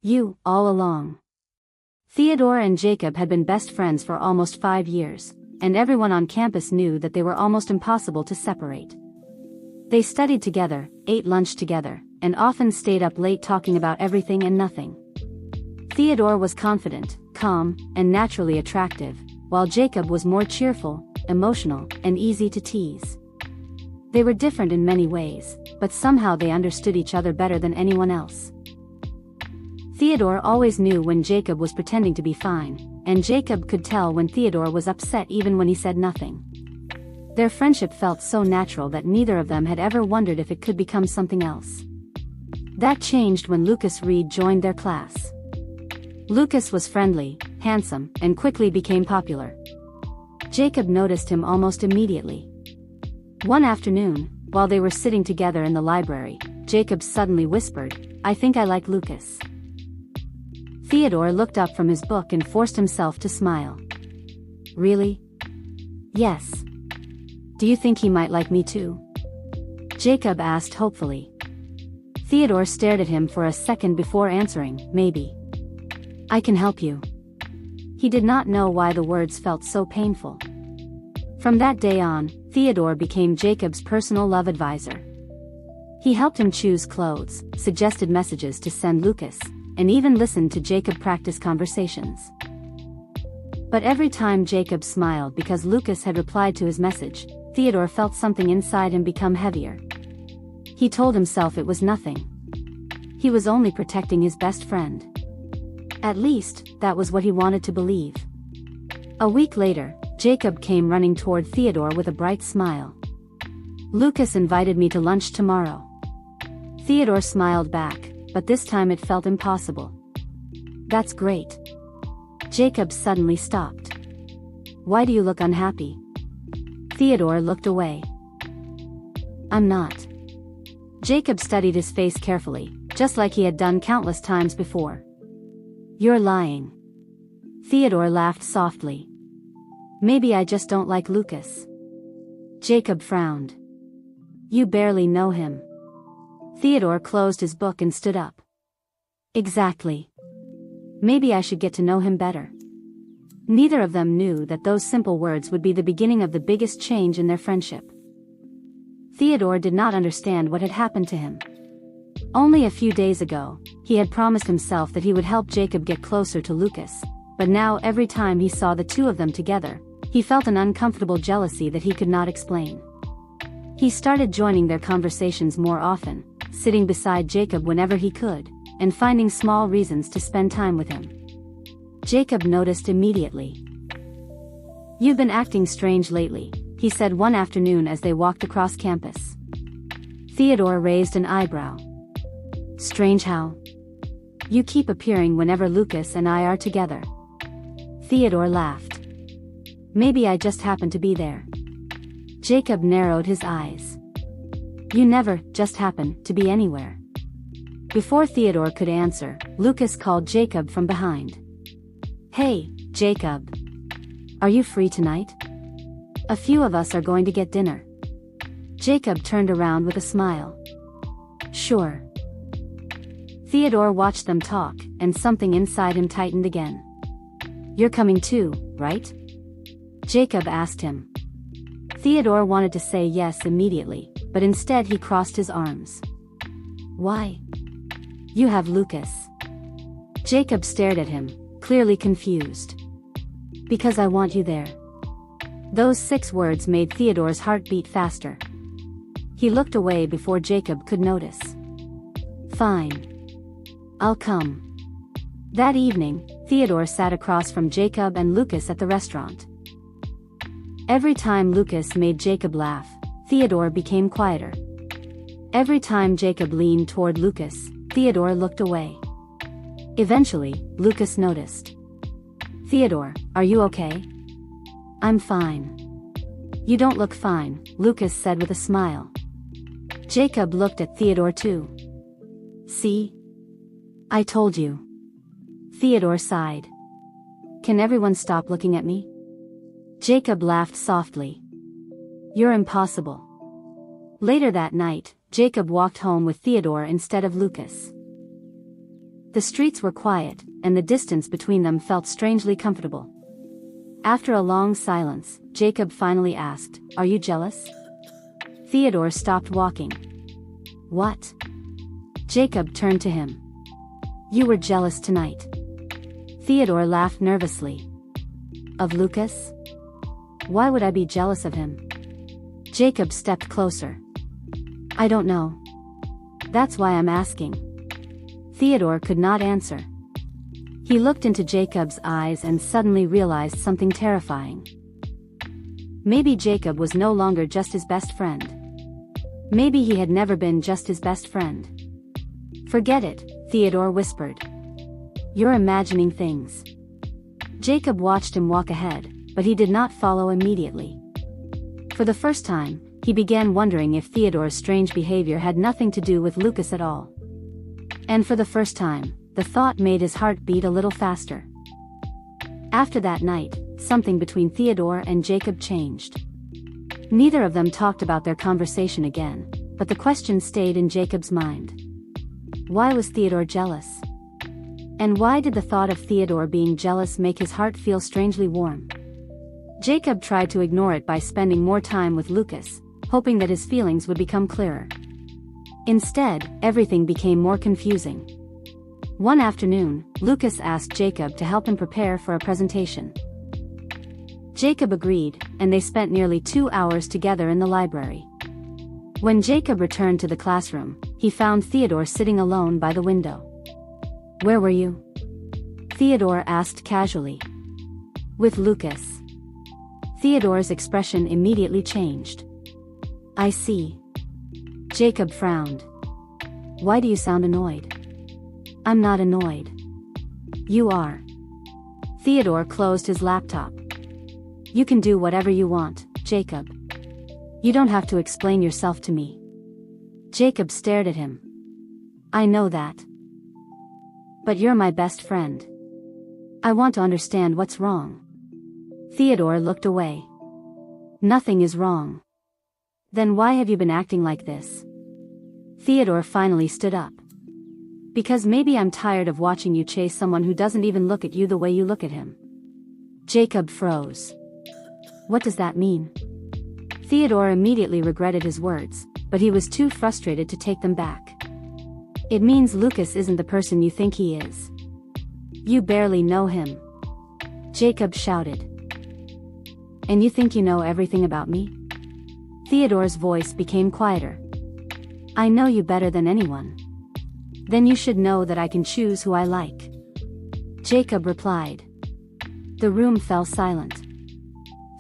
You, all along. Theodore and Jacob had been best friends for almost 5 years, and everyone on campus knew that they were almost impossible to separate. They studied together, ate lunch together, and often stayed up late talking about everything and nothing. Theodore was confident, calm, and naturally attractive, while Jacob was more cheerful, emotional, and easy to tease. They were different in many ways, but somehow they understood each other better than anyone else. Theodore always knew when Jacob was pretending to be fine, and Jacob could tell when Theodore was upset even when he said nothing. Their friendship felt so natural that neither of them had ever wondered if it could become something else. That changed when Lucas Reed joined their class. Lucas was friendly, handsome, and quickly became popular. Jacob noticed him almost immediately. One afternoon, while they were sitting together in the library, Jacob suddenly whispered, "I think I like Lucas." Theodore looked up from his book and forced himself to smile. "Really?" "Yes. Do you think he might like me too?" Jacob asked hopefully. Theodore stared at him for a second before answering, "Maybe. I can help you." He did not know why the words felt so painful. From that day on, Theodore became Jacob's personal love advisor. He helped him choose clothes, suggested messages to send Lucas, and even listened to Jacob practice conversations. But every time Jacob smiled because Lucas had replied to his message, Theodore felt something inside him become heavier. He told himself it was nothing. He was only protecting his best friend. At least, that was what he wanted to believe. A week later, Jacob came running toward Theodore with a bright smile. "Lucas invited me to lunch tomorrow." Theodore smiled back, but this time it felt impossible. "That's great." Jacob suddenly stopped. "Why do you look unhappy?" Theodore looked away. "I'm not." Jacob studied his face carefully, just like he had done countless times before. "You're lying." Theodore laughed softly. "Maybe I just don't like Lucas." Jacob frowned. "You barely know him." Theodore closed his book and stood up. "Exactly. Maybe I should get to know him better." Neither of them knew that those simple words would be the beginning of the biggest change in their friendship. Theodore did not understand what had happened to him. Only a few days ago, he had promised himself that he would help Jacob get closer to Lucas, but now every time he saw the two of them together, he felt an uncomfortable jealousy that he could not explain. He started joining their conversations more often, sitting beside Jacob whenever he could, and finding small reasons to spend time with him. Jacob noticed immediately. "You've been acting strange lately," he said one afternoon as they walked across campus. Theodore raised an eyebrow. "Strange how?" "You keep appearing whenever Lucas and I are together." Theodore laughed. "Maybe I just happen to be there." Jacob narrowed his eyes. "You never just happen to be anywhere." Before Theodore could answer, Lucas called Jacob from behind. "Hey, Jacob. Are you free tonight? A few of us are going to get dinner." Jacob turned around with a smile. "Sure." Theodore watched them talk, and something inside him tightened again. "You're coming too, right?" Jacob asked him. Theodore wanted to say yes immediately, but instead he crossed his arms. "Why?" "You have Lucas." Jacob stared at him, clearly confused. "Because I want you there." Those 6 words made Theodore's heart beat faster. He looked away before Jacob could notice. "Fine. I'll come." That evening, Theodore sat across from Jacob and Lucas at the restaurant. Every time Lucas made Jacob laugh, Theodore became quieter. Every time Jacob leaned toward Lucas, Theodore looked away. Eventually, Lucas noticed. "Theodore, are you okay?" "I'm fine." "You don't look fine," Lucas said with a smile. Jacob looked at Theodore too. "See? I told you." Theodore sighed. "Can everyone stop looking at me?" Jacob laughed softly. "You're impossible." Later that night, Jacob walked home with Theodore instead of Lucas. The streets were quiet, and the distance between them felt strangely comfortable. After a long silence, Jacob finally asked, "Are you jealous?" Theodore stopped walking. "What?" Jacob turned to him. "You were jealous tonight." Theodore laughed nervously. "Of Lucas? Why would I be jealous of him?" Jacob stepped closer. "I don't know. That's why I'm asking." Theodore could not answer. He looked into Jacob's eyes and suddenly realized something terrifying. Maybe Jacob was no longer just his best friend. Maybe he had never been just his best friend. "Forget it," Theodore whispered. "You're imagining things." Jacob watched him walk ahead, but he did not follow immediately. For the first time, he began wondering if Theodore's strange behavior had nothing to do with Lucas at all. And for the first time, the thought made his heart beat a little faster. After that night, something between Theodore and Jacob changed. Neither of them talked about their conversation again, but the question stayed in Jacob's mind. Why was Theodore jealous? And why did the thought of Theodore being jealous make his heart feel strangely warm? Jacob tried to ignore it by spending more time with Lucas, hoping that his feelings would become clearer. Instead, everything became more confusing. One afternoon, Lucas asked Jacob to help him prepare for a presentation. Jacob agreed, and they spent nearly 2 hours together in the library. When Jacob returned to the classroom, he found Theodore sitting alone by the window. "Where were you?" Theodore asked casually. "With Lucas." Theodore's expression immediately changed. "I see." Jacob frowned. "Why do you sound annoyed?" "I'm not annoyed." "You are." Theodore closed his laptop. "You can do whatever you want, Jacob. You don't have to explain yourself to me." Jacob stared at him. "I know that. But you're my best friend. I want to understand what's wrong." Theodore looked away. "Nothing is wrong." "Then why have you been acting like this?" Theodore finally stood up. "Because maybe I'm tired of watching you chase someone who doesn't even look at you the way you look at him." Jacob froze. "What does that mean?" Theodore immediately regretted his words, but he was too frustrated to take them back. "It means Lucas isn't the person you think he is. You barely know him." Jacob shouted. "And you think you know everything about me?" Theodore's voice became quieter. "I know you better than anyone. Then you should know that I can choose who I like." Jacob replied. The room fell silent.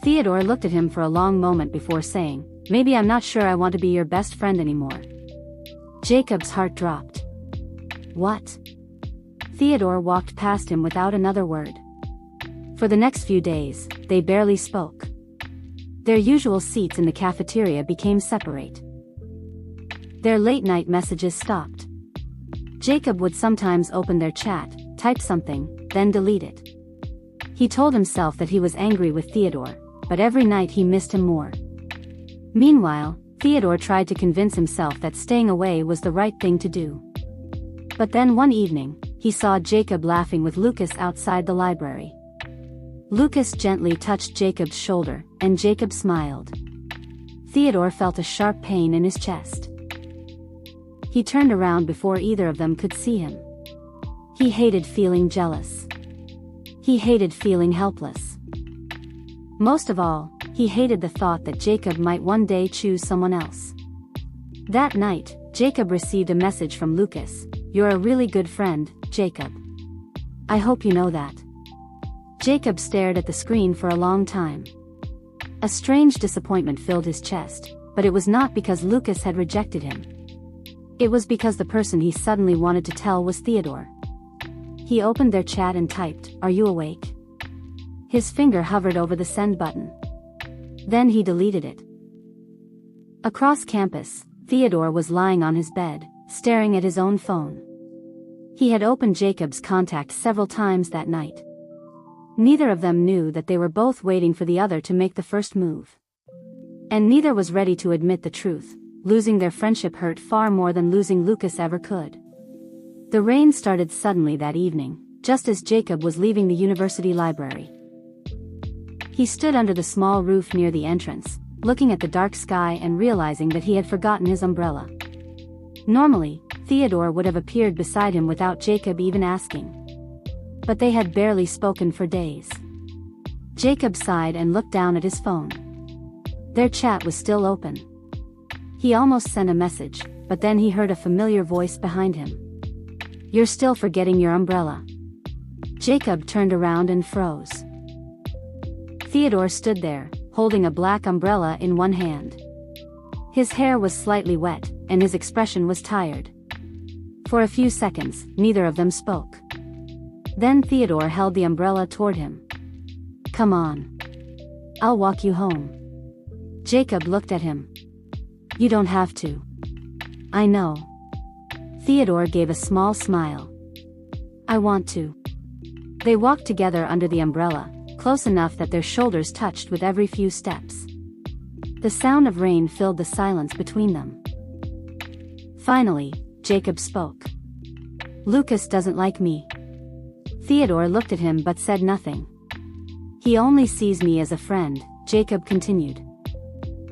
Theodore looked at him for a long moment before saying, "Maybe I'm not sure I want to be your best friend anymore." Jacob's heart dropped. "What?" Theodore walked past him without another word. For the next few days, they barely spoke. Their usual seats in the cafeteria became separate. Their late-night messages stopped. Jacob would sometimes open their chat, type something, then delete it. He told himself that he was angry with Theodore, but every night he missed him more. Meanwhile, Theodore tried to convince himself that staying away was the right thing to do. But then one evening, he saw Jacob laughing with Lucas outside the library. Lucas gently touched Jacob's shoulder, and Jacob smiled. Theodore felt a sharp pain in his chest. He turned around before either of them could see him. He hated feeling jealous. He hated feeling helpless. Most of all, he hated the thought that Jacob might one day choose someone else. That night, Jacob received a message from Lucas. "You're a really good friend, Jacob. I hope you know that." Jacob stared at the screen for a long time. A strange disappointment filled his chest, but it was not because Lucas had rejected him. It was because the person he suddenly wanted to tell was Theodore. He opened their chat and typed, "Are you awake?" His finger hovered over the send button. Then he deleted it. Across campus, Theodore was lying on his bed, staring at his own phone. He had opened Jacob's contact several times that night. Neither of them knew that they were both waiting for the other to make the first move. And neither was ready to admit the truth. Losing their friendship hurt far more than losing Lucas ever could. The rain started suddenly that evening, just as Jacob was leaving the university library. He stood under the small roof near the entrance, looking at the dark sky and realizing that he had forgotten his umbrella. Normally, Theodore would have appeared beside him without Jacob even asking. But they had barely spoken for days. Jacob sighed and looked down at his phone. Their chat was still open. He almost sent a message, but then he heard a familiar voice behind him. "You're still forgetting your umbrella." Jacob turned around and froze. Theodore stood there, holding a black umbrella in one hand. His hair was slightly wet, and his expression was tired. For a few seconds, neither of them spoke. Then Theodore held the umbrella toward him. "Come on. I'll walk you home." Jacob looked at him. "You don't have to." "I know." Theodore gave a small smile. "I want to." They walked together under the umbrella, close enough that their shoulders touched with every few steps. The sound of rain filled the silence between them. Finally, Jacob spoke. "Lucas doesn't like me." Theodore looked at him but said nothing. "He only sees me as a friend," Jacob continued.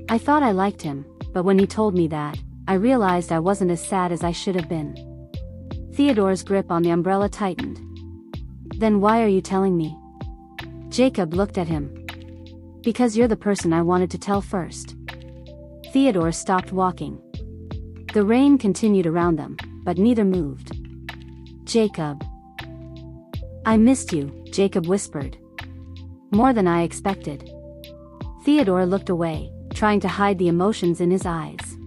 "I thought I liked him, but when he told me that, I realized I wasn't as sad as I should have been." Theodore's grip on the umbrella tightened. "Then why are you telling me?" Jacob looked at him. "Because you're the person I wanted to tell first." Theodore stopped walking. The rain continued around them, but neither moved. "Jacob." "I missed you," Jacob whispered. "More than I expected." Theodore looked away, trying to hide the emotions in his eyes.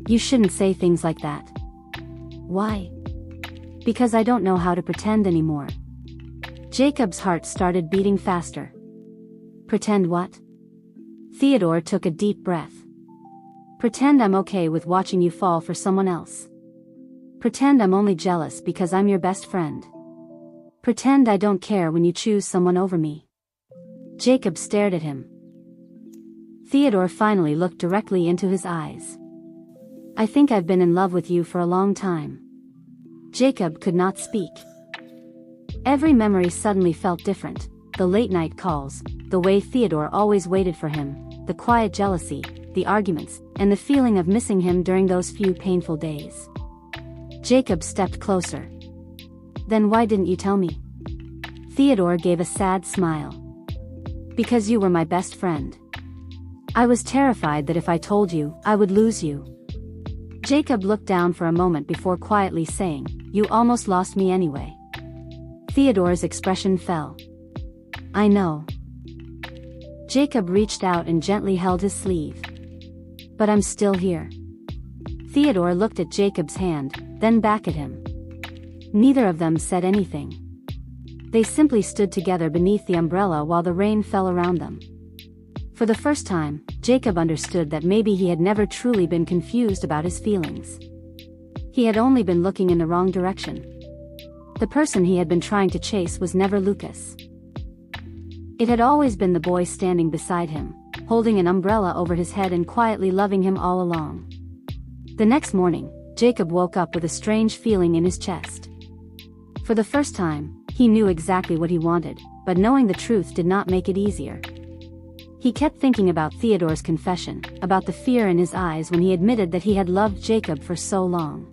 "You shouldn't say things like that." "Why?" "Because I don't know how to pretend anymore." Jacob's heart started beating faster. "Pretend what?" Theodore took a deep breath. "Pretend I'm okay with watching you fall for someone else. Pretend I'm only jealous because I'm your best friend. Pretend I don't care when you choose someone over me." Jacob stared at him. Theodore finally looked directly into his eyes. "I think I've been in love with you for a long time." Jacob could not speak. Every memory suddenly felt different: the late-night calls, the way Theodore always waited for him, the quiet jealousy, the arguments, and the feeling of missing him during those few painful days. Jacob stepped closer. "Then why didn't you tell me?" Theodore gave a sad smile. "Because you were my best friend. I was terrified that if I told you, I would lose you." Jacob looked down for a moment before quietly saying, "You almost lost me anyway." Theodore's expression fell. "I know." Jacob reached out and gently held his sleeve. "But I'm still here." Theodore looked at Jacob's hand, then back at him. Neither of them said anything. They simply stood together beneath the umbrella while the rain fell around them. For the first time, Jacob understood that maybe he had never truly been confused about his feelings. He had only been looking in the wrong direction. The person he had been trying to chase was never Lucas. It had always been the boy standing beside him, holding an umbrella over his head and quietly loving him all along. The next morning, Jacob woke up with a strange feeling in his chest. For the first time, he knew exactly what he wanted, but knowing the truth did not make it easier. He kept thinking about Theodore's confession, about the fear in his eyes when he admitted that he had loved Jacob for so long.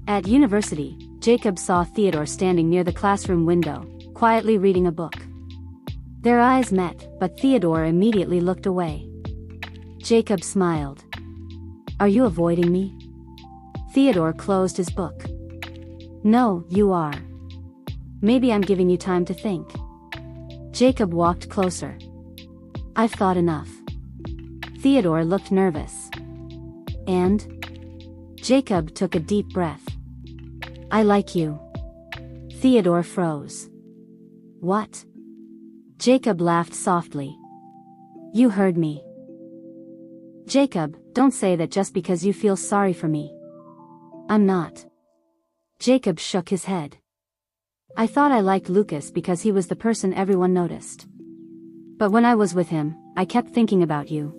At university, Jacob saw Theodore standing near the classroom window, quietly reading a book. Their eyes met, but Theodore immediately looked away. Jacob smiled. "Are you avoiding me?" Theodore closed his book. "No, you are. Maybe I'm giving you time to think." Jacob walked closer. "I've thought enough." Theodore looked nervous. "And?" Jacob took a deep breath. "I like you." Theodore froze. "What?" Jacob laughed softly. "You heard me." "Jacob, don't say that just because you feel sorry for me." "I'm not." Jacob shook his head. "I thought I liked Lucas because he was the person everyone noticed. But when I was with him, I kept thinking about you.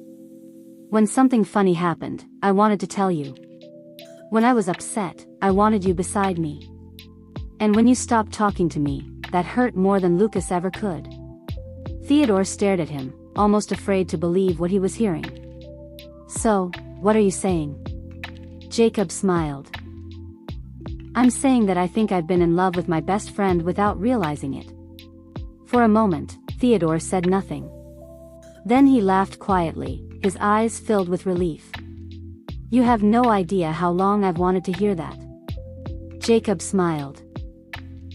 When something funny happened, I wanted to tell you." When I was upset, I wanted you beside me. And when you stopped talking to me, that hurt more than Lucas ever could. Theodore stared at him, almost afraid to believe what he was hearing. So, what are you saying? Jacob smiled. I'm saying that I think I've been in love with my best friend without realizing it. For a moment, Theodore said nothing. Then he laughed quietly, his eyes filled with relief. You have no idea how long I've wanted to hear that. Jacob smiled.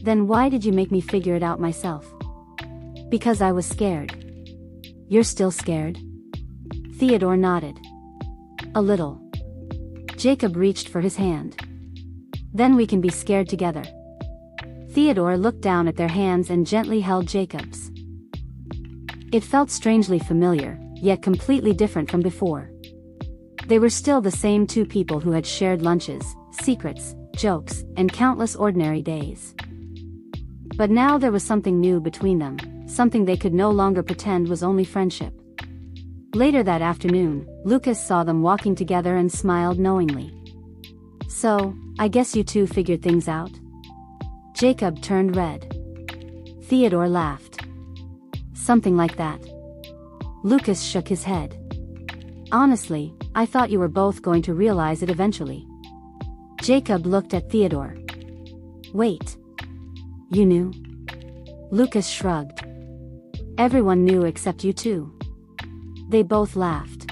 Then why did you make me figure it out myself? Because I was scared. You're still scared? Theodore nodded. A little. Jacob reached for his hand. Then we can be scared together. Theodore looked down at their hands and gently held Jacob's. It felt strangely familiar, yet completely different from before. They were still the same two people who had shared lunches, secrets, jokes, and countless ordinary days. But now there was something new between them, something they could no longer pretend was only friendship. Later that afternoon, Lucas saw them walking together and smiled knowingly. So, I guess you two figured things out? Jacob turned red. Theodore laughed. Something like that. Lucas shook his head. Honestly, I thought you were both going to realize it eventually. Jacob looked at Theodore. Wait. You knew? Lucas shrugged. Everyone knew except you two. They both laughed.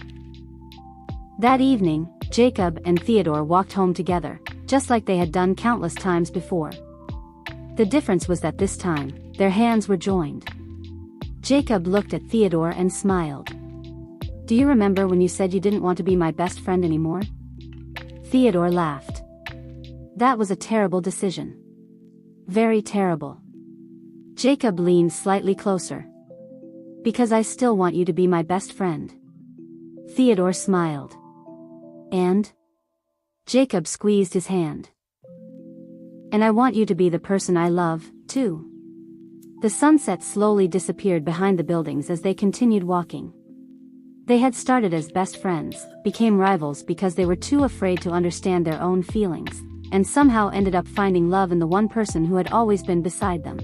That evening, Jacob and Theodore walked home together, just like they had done countless times before. The difference was that this time, their hands were joined. Jacob looked at Theodore and smiled. Do you remember when you said you didn't want to be my best friend anymore? Theodore laughed. That was a terrible decision. Very terrible. Jacob leaned slightly closer. Because I still want you to be my best friend. Theodore smiled. And? Jacob squeezed his hand. And I want you to be the person I love, too. The sunset slowly disappeared behind the buildings as they continued walking. They had started as best friends, became rivals because they were too afraid to understand their own feelings, and somehow ended up finding love in the one person who had always been beside them.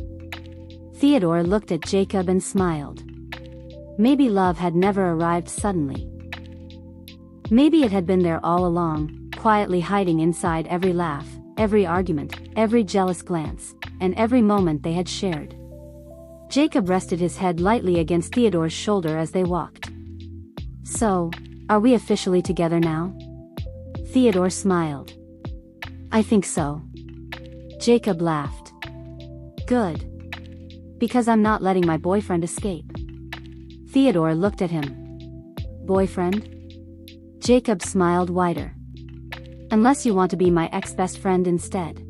Theodore looked at Jacob and smiled. Maybe love had never arrived suddenly. Maybe it had been there all along, quietly hiding inside every laugh, every argument, every jealous glance, and every moment they had shared. Jacob rested his head lightly against Theodore's shoulder as they walked. So, are we officially together now? Theodore smiled. I think so. Jacob laughed. Good. Because I'm not letting my boyfriend escape. Theodore looked at him. Boyfriend? Jacob smiled wider. Unless you want to be my ex-best friend instead.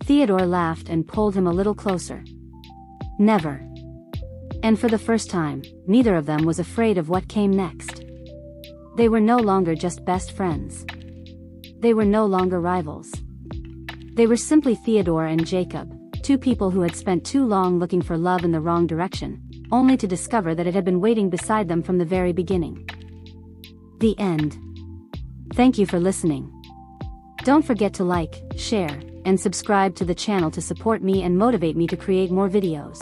Theodore laughed and pulled him a little closer. Never. And for the first time, neither of them was afraid of what came next. They were no longer just best friends. They were no longer rivals. They were simply Theodore and Jacob, two people who had spent too long looking for love in the wrong direction, only to discover that it had been waiting beside them from the very beginning. The end. Thank you for listening. Don't forget to like, share, and subscribe to the channel to support me and motivate me to create more videos.